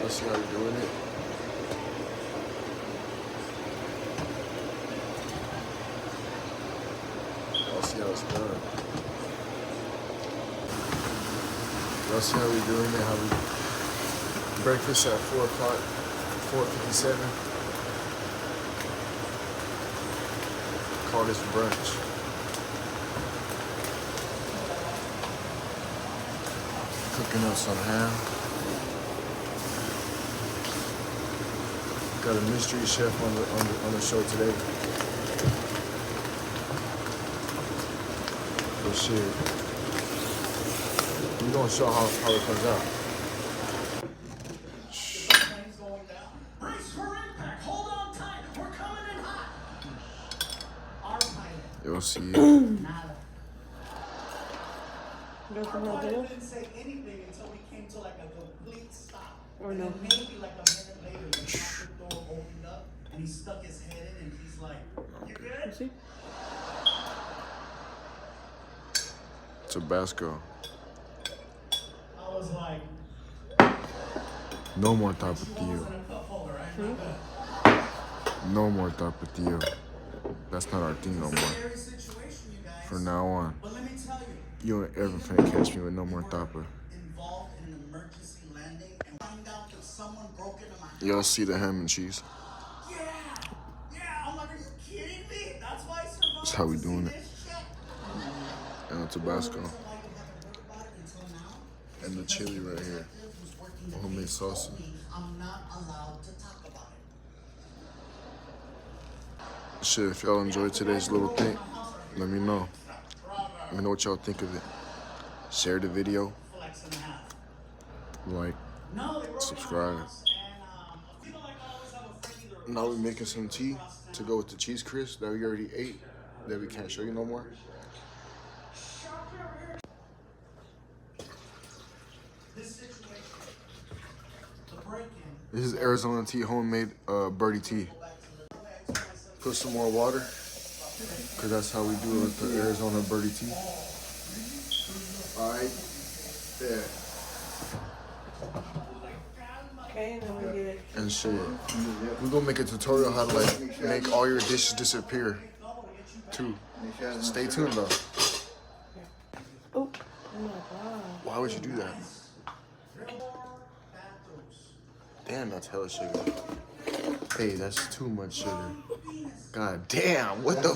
Let's see how we're doing it. Let's see how it's done. Let's see how we're doing it. How we breakfast at 4 o'clock, 4:57. Call this brunch. Cooking up some ham. Got a mystery chef on the show today. But shit, we gonna show how it comes out. You'll see it. I didn't say anything until we came to like a complete stop. Or and no. then maybe like a minute later, the traffic door opened up and he stuck his head in and he's like, "You good?" You see? Tabasco. I was like, No more "She tapatio. wasn't a cup holder, right? Not good." No more tapatio. That's not our thing no more. Scary situation, you guys. From now on, But let me tell you, you ain't ever finna catch me with no more tapa. involved in an emergency landing and find out that someone broke into my house. Y'all see the ham and cheese? Yeah. I'm like, are you kidding me? That's why I survived. That's how we to see doing it. this shit. And the Tabasco. Why you haven't heard about it until now? And the chili right here. Homemade salsa. I'm not allowed to talk about it. Shit, if y'all enjoyed today's little thing, let me know. Let me know what y'all think of it. Share the video, Flex and a half. like, No, they broke subscribe. into my house, and I feel like I always have a friend either Now we're making some tea to go with the cheese crisp that we already ate, that we can't show you no more. this situation. The break-in. This is Arizona tea, homemade birdie tea. Put some more water, because that's how we do it with the Arizona birdie tea. Alright, yeah. Okay, and then we get it. And shit. We're gonna make a tutorial how to like make all your dishes disappear too. Stay tuned though. Oh my god. Why would you do that? Damn, that's hella sugar. Hey, that's too much sugar. God damn, what the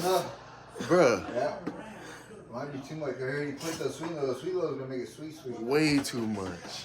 bruh. Yeah. Might be too much. I already put the sweet loaves. The sweet loaves gonna make it sweet. Way too much.